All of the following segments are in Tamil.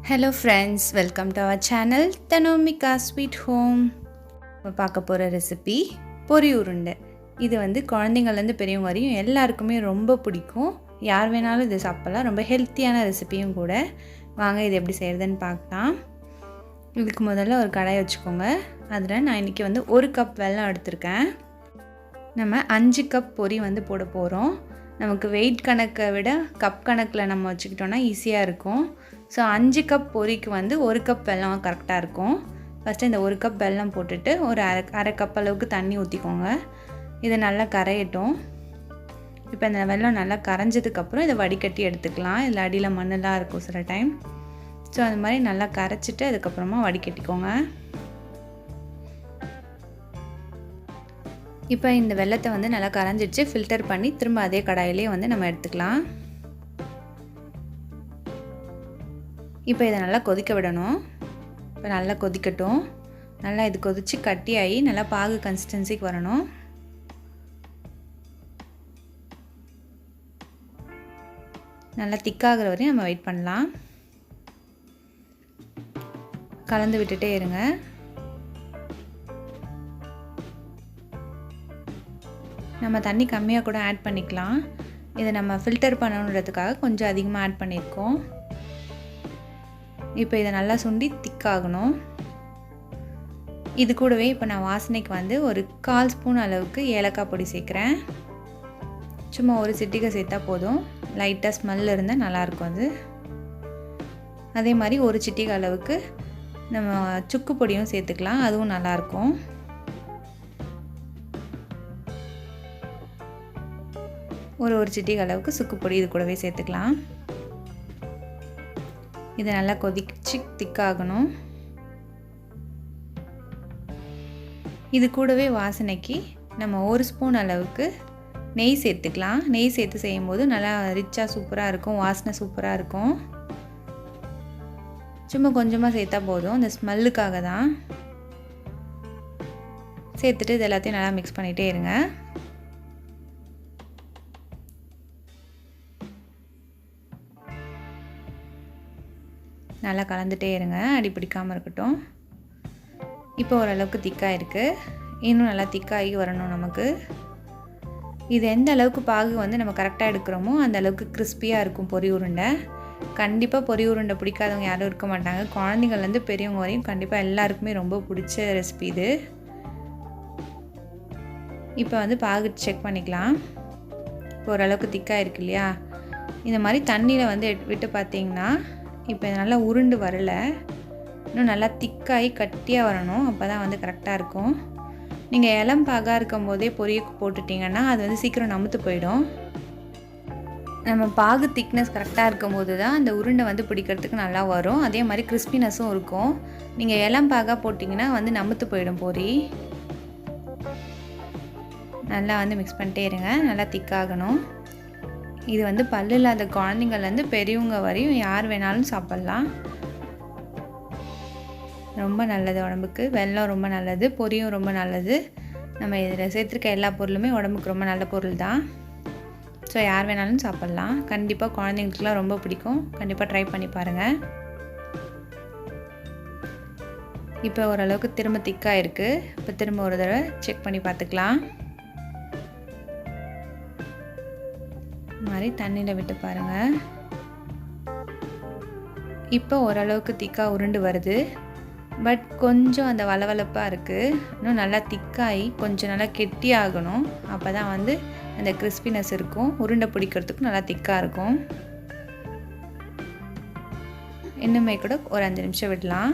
Hello friends, welcome to our channel Tanomika Sweet Home. நம்ம பார்க்க போகிற ரெசிபி பொரி உருண்டை. இது குழந்தைங்கள்லேருந்து பெரியவங்க வரையும் எல்லாருக்குமே ரொம்ப பிடிக்கும். யார் வேணாலும் இதை சாப்பிடலாம். ரொம்ப ஹெல்த்தியான ரெசிபியும் கூட. வாங்க இது எப்படி செய்கிறதுன்னு பார்க்கலாம். இதுக்கு முதல்ல ஒரு கடாய் வச்சுக்கோங்க. அதில் நான் இன்றைக்கி 1 கப் வெல்லம் எடுத்திருக்கேன். நம்ம 5 கப் பொரி போட போகிறோம். நமக்கு வெயிட் கணக்கை விட கப் கணக்கில் நம்ம வச்சுக்கிட்டோன்னா ஈஸியாக இருக்கும். ஸோ 5 கப் பொரிக்கு 1 கப் வெல்லம் கரெக்டாக இருக்கும். ஃபஸ்ட்டு இந்த 1 கப் வெல்லம் போட்டுட்டு ஒரு அரை கப் அளவுக்கு தண்ணி ஊற்றிக்கோங்க. இதை நல்லா கரையட்டும். இப்போ இந்த வெல்லம் நல்லா கரைஞ்சதுக்கப்புறம் இதை வடிகட்டி எடுத்துக்கலாம். இதில் அடியில் மண்ணெல்லாம் இருக்கும் சில டைம். ஸோ அந்த மாதிரி நல்லா கரைச்சிட்டு அதுக்கப்புறமா வடிகட்டிக்கோங்க. இப்போ இந்த வெல்லத்தை நல்லா கரைஞ்சிடுச்சு. ஃபில்டர் பண்ணி திரும்ப அதே கடாயிலே நம்ம எடுத்துக்கலாம். இப்போ இதை நல்லா கொதிக்க விடணும். இப்போ நல்லா கொதிக்கட்டும். நல்லா இது கொதித்து கட்டியாகி நல்லா பாகு கன்சிஸ்டன்சிக்கு வரணும். நல்லா திக்காகிற வரையும் நம்ம வெயிட் பண்ணலாம். கலந்து விட்டுட்டே இருங்க. நம்ம தண்ணி கம்மியாக கூட ஆட் பண்ணிக்கலாம். இதை நம்ம ஃபில்டர் பண்ணணுன்றதுக்காக கொஞ்சம் அதிகமாக ஆட் பண்ணியிருக்கோம். இப்போ இதை நல்லா சுண்டி திக்காகணும். இது கூடவே இப்போ நான் வாசனைக்கு ஒரு 1/4 ஸ்பூன் அளவுக்கு ஏலக்காய் பொடி சேர்க்குறேன். சும்மா ஒரு சிட்டிகை சேர்த்தா போதும். லைட்டாக ஸ்மெல் இருந்தால் நல்லாயிருக்கும் அது. அதே மாதிரி ஒரு சிட்டிகை அளவுக்கு நம்ம சுக்கு பொடியும் சேர்த்துக்கலாம். அதுவும் நல்லாயிருக்கும். ஒரு சிட்டிகை அளவுக்கு சுக்கு பொடி இது கூடவே சேர்த்துக்கலாம். இதை நல்லா கொதிச்சு திக்காகணும். இது கூடவே வாசனைக்கு நம்ம 1 ஸ்பூன் அளவுக்கு நெய் சேர்த்துக்கலாம். நெய் சேர்த்து செய்யும்போது நல்லா ரிச்சாக சூப்பராக இருக்கும். வாசனை சூப்பராக இருக்கும். சும்மா கொஞ்சமாக சேர்த்தா போதும். இந்த ஸ்மெல்லுக்காக தான். சேர்த்துட்டு இது எல்லாத்தையும் நல்லா மிக்ஸ் பண்ணிகிட்டே இருங்க. நல்லா கலந்துகிட்டே இருங்க. அடி பிடிக்காமல் இருக்கட்டும். இப்போ ஓரளவுக்கு திக்காக இருக்குது. இன்னும் நல்லா திக்காகி வரணும் நமக்கு. இது எந்த அளவுக்கு பாகு நம்ம கரெக்டாக எடுக்கிறோமோ அந்த அளவுக்கு கிறிஸ்பியாக இருக்கும் பொரி உருண்டை. கண்டிப்பாக பொரி உருண்டை பிடிக்காதவங்க யாரும் இருக்க மாட்டாங்க. குழந்தைங்கள்லேருந்து பெரியவங்க வரையும் கண்டிப்பாக எல்லாருக்குமே ரொம்ப பிடிச்ச ரெசிபி இது. இப்போ பாகு செக் பண்ணிக்கலாம். இப்போ ஓரளவுக்கு திக்காக இருக்கு இல்லையா? இந்த மாதிரி தண்ணியில் விட்டு பார்த்தீங்கன்னா இப்போ நல்லா உருண்டு வரலை. இன்னும் நல்லா திக்காகி கட்டியாக வரணும். அப்போ தான் கரெக்டாக இருக்கும். நீங்கள் இளம் பாகாக இருக்கும் போதே பொரியை போட்டுட்டிங்கன்னா அது சீக்கிரம் நமுத்து போயிடும். நம்ம பாகு திக்னஸ் கரெக்டாக இருக்கும்போது தான் அந்த உருண்டை பிடிக்கிறதுக்கு நல்லா வரும். அதே மாதிரி கிறிஸ்பினஸும் இருக்கும். நீங்கள் இளம் பாகாக போட்டிங்கன்னா நமுத்து போயிடும் பொரி. நல்லா மிக்ஸ் பண்ணிட்டே இருங்க. நல்லா திக்காகணும். இது பல்லு இல்லாத குழந்தைங்கள்லேருந்து பெரியவங்க வரையும் யார் வேணாலும் சாப்பிட்லாம். ரொம்ப நல்லது உடம்புக்கு. வெல்லம் ரொம்ப நல்லது. பொரியும் ரொம்ப நல்லது. நம்ம இதில் சேர்த்துருக்க எல்லா பொருளுமே உடம்புக்கு ரொம்ப நல்ல பொருள் தான். ஸோ யார் வேணாலும் சாப்பிட்லாம். கண்டிப்பாக குழந்தைங்களுக்குலாம் ரொம்ப பிடிக்கும். கண்டிப்பாக ட்ரை பண்ணி பாருங்கள். இப்போ ஓரளவுக்கு திரும்ப திக்காக இருக்குது. இப்போ திரும்ப ஒரு தடவை செக் பண்ணி பார்த்துக்கலாம். மாதிரி தண்ணியில் விட்டு பாருங்கள். இப்போ ஓரளவுக்கு திக்காக உருண்டு வருது. பட் கொஞ்சம் அந்த வளவளப்பாக இருக்குது. இன்னும் நல்லா திக்காகி கொஞ்சம் நல்லா கெட்டியாகணும். அப்போ தான் அந்த கிறிஸ்பினஸ் இருக்கும். உருண்டை பிடிக்கிறதுக்கும் நல்லா திக்காக இருக்கும். இன்னுமே கூட ஒரு 5 நிமிஷம் விடலாம்.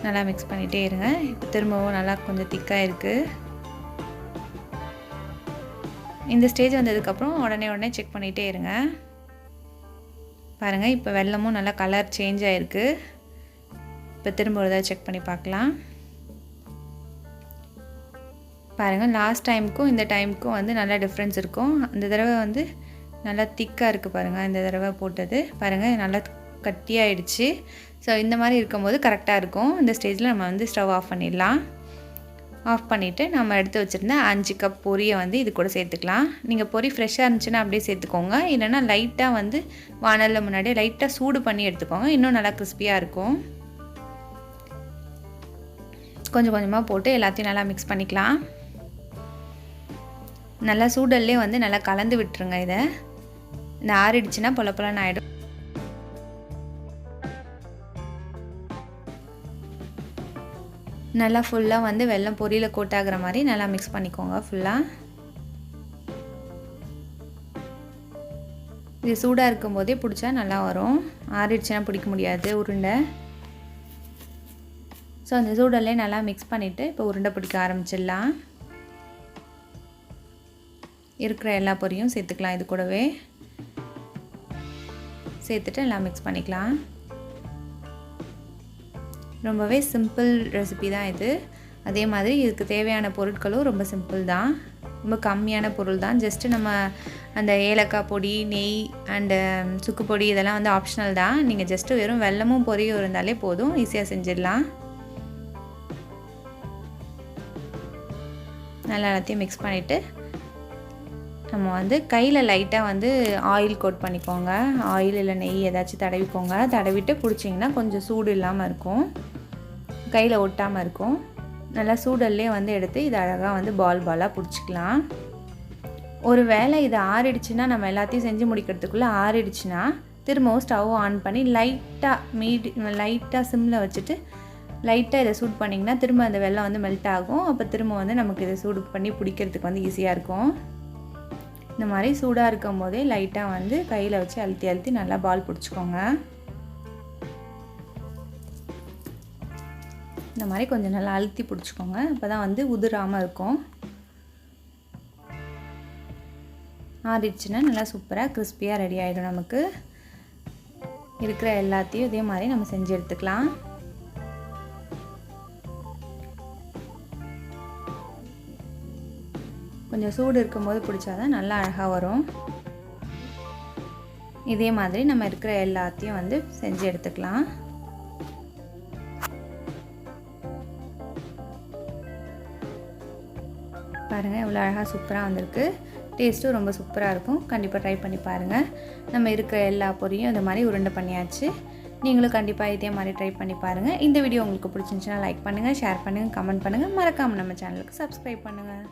நல்லா மிக்ஸ் பண்ணிகிட்டே இருங்க. இப்போ திரும்பவும் நல்லா கொஞ்சம் திக்காக இருக்குது. இந்த ஸ்டேஜ் வந்ததுக்கப்புறம் உடனே செக் பண்ணிகிட்டே இருங்க. பாருங்கள், இப்போ வெல்லமும் நல்லா கலர் சேஞ்ச் ஆகிருக்கு. இப்போ திரும்ப ஒரு தடவை செக் பண்ணி பார்க்கலாம். பாருங்கள், லாஸ்ட் டைமுக்கும் இந்த டைமுக்கும் நல்லா டிஃப்ரென்ஸ் இருக்கும். அந்த தடவை நல்லா திக்காக இருக்குது பாருங்கள். இந்த தடவை போட்டது பாருங்கள் நல்லா கட்டியாயிடுச்சு. ஸோ இந்த மாதிரி இருக்கும்போது கரெக்டாக இருக்கும். இந்த ஸ்டேஜில் நம்ம ஸ்டவ் ஆஃப் பண்ணிடலாம். ஆஃப் பண்ணிவிட்டு நம்ம எடுத்து வச்சுருந்த 5 கப் பொரியை வந்து இது கூட சேர்த்துக்கலாம். நீங்கள் பொரி ஃப்ரெஷ்ஷாக இருந்துச்சுன்னா அப்படியே சேர்த்துக்கோங்க. இல்லைன்னா லைட்டாக வந்து வானலில் முன்னாடியே லைட்டாக சூடு பண்ணி எடுத்துக்கோங்க. இன்னும் நல்லா கிறிஸ்பியாக இருக்கும். கொஞ்சம் கொஞ்சமாக போட்டு எல்லாத்தையும் நல்லா மிக்ஸ் பண்ணிக்கலாம். நல்லா சூடல்லே வந்து நல்லா கலந்து விட்டுருங்க. இதை இந்த ஆறிடுச்சுன்னா பொல பொலன்னு ஆகிடும். நல்லா ஃபுல்லாக வந்து வெல்லம் பொரியில் கோட் ஆகிற மாதிரி நல்லா மிக்ஸ் பண்ணிக்கோங்க ஃபுல்லாக. இது சூடாக இருக்கும்போதே பிடிச்சா நல்லா வரும். ஆறிடுச்சுன்னா பிடிக்க முடியாது உருண்டை. ஸோ அந்த சூடல்லே நல்லா மிக்ஸ் பண்ணிவிட்டு இப்போ உருண்டை பிடிக்க ஆரம்பிச்சிடலாம். இருக்கிற எல்லா பொரியும் சேர்த்துக்கலாம். இது கூடவே சேர்த்துட்டு நல்லா மிக்ஸ் பண்ணிக்கலாம். ரொம்பவே சிம்பிள் ரெசிபி தான் இது. அதே மாதிரி இதுக்கு தேவையான பொருட்களும் ரொம்ப சிம்பிள் தான். ரொம்ப கம்மியான பொருள் தான். ஜஸ்ட்டு நம்ம அந்த ஏலக்காய் பொடி, நெய் அண்டு சுக்கு பொடி இதெல்லாம் வந்து ஆப்ஷனல் தான். நீங்கள் ஜஸ்ட்டு வெறும் வெல்லமும் பொரியும் இருந்தாலே போதும், ஈஸியாக செஞ்சிடலாம். நல்லா எல்லாத்தையும் மிக்ஸ் பண்ணிவிட்டு நம்ம வந்து கையில் லைட்டாக வந்து ஆயில் கோட் பண்ணிக்கோங்க. ஆயில் இல்லை நெய் ஏதாச்சும் தடவிக்கோங்க. தடவிட்டு பிடிச்சிங்கன்னா கொஞ்சம் சூடு இல்லாமல் இருக்கும், கையில் ஒட்டாமல் இருக்கும். நல்லா சூடல்லே வந்து எடுத்து இதை அழகாக வந்து பாலாக பிடிச்சிக்கலாம். ஒரு வேளை இது ஆறிடுச்சுன்னா நம்ம எல்லாத்தையும் செஞ்சு முடிக்கிறதுக்குள்ளே ஆறிடுச்சுன்னா திரும்பவும் ஸ்டவ் ஆன் பண்ணி லைட்டாக சிம்மில் வச்சுட்டு லைட்டாக இதை சூட் பண்ணிங்கன்னா திரும்ப அந்த வெல்லம் வந்து மெல்ட் ஆகும். அப்போ திரும்ப வந்து நமக்கு இதை சூடு பண்ணி பிடிக்கிறதுக்கு வந்து ஈஸியாக இருக்கும். இந்த மாதிரி சூடாக இருக்கும் போதே லைட்டாக வந்து கையில் வச்சு அழுத்தி அழுத்தி நல்லா பால் பிடிச்சிக்கோங்க. இந்த மாதிரி கொஞ்சம் நல்லா அழுத்தி பிடிச்சிக்கோங்க. அப்போ தான் வந்து உதிராமல் இருக்கும். ஆறிடுச்சுன்னா நல்லா சூப்பராக கிறிஸ்பியாக ரெடி ஆகிடும். நமக்கு இருக்கிற எல்லாத்தையும் இதே மாதிரி நம்ம செஞ்சு எடுத்துக்கலாம். கொஞ்சம் சூடு இருக்கும்போது பிடிச்சாதான் நல்லா அழகாக வரும். இதே மாதிரி நம்ம இருக்கிற எல்லாத்தையும் வந்து செஞ்சு எடுத்துக்கலாம். பாருங்கள் எவ்வளோ அழகாக சூப்பராக வந்திருக்கு. டேஸ்ட்டும் ரொம்ப சூப்பராக இருக்கும். கண்டிப்பாக ட்ரை பண்ணி பாருங்கள். நம்ம இருக்கிற எல்லா பொரியும் இந்த மாதிரி உருண்டை பண்ணியாச்சு. நீங்களும் கண்டிப்பாக இதே மாதிரி ட்ரை பண்ணி பாருங்கள். இந்த வீடியோ உங்களுக்கு பிடிச்சிருந்துச்சுன்னா லைக் பண்ணுங்கள், ஷேர் பண்ணுங்கள், கமெண்ட் பண்ணுங்கள். மறக்காமல் நம்ம சேனலுக்கு சப்ஸ்கிரைப் பண்ணுங்கள்.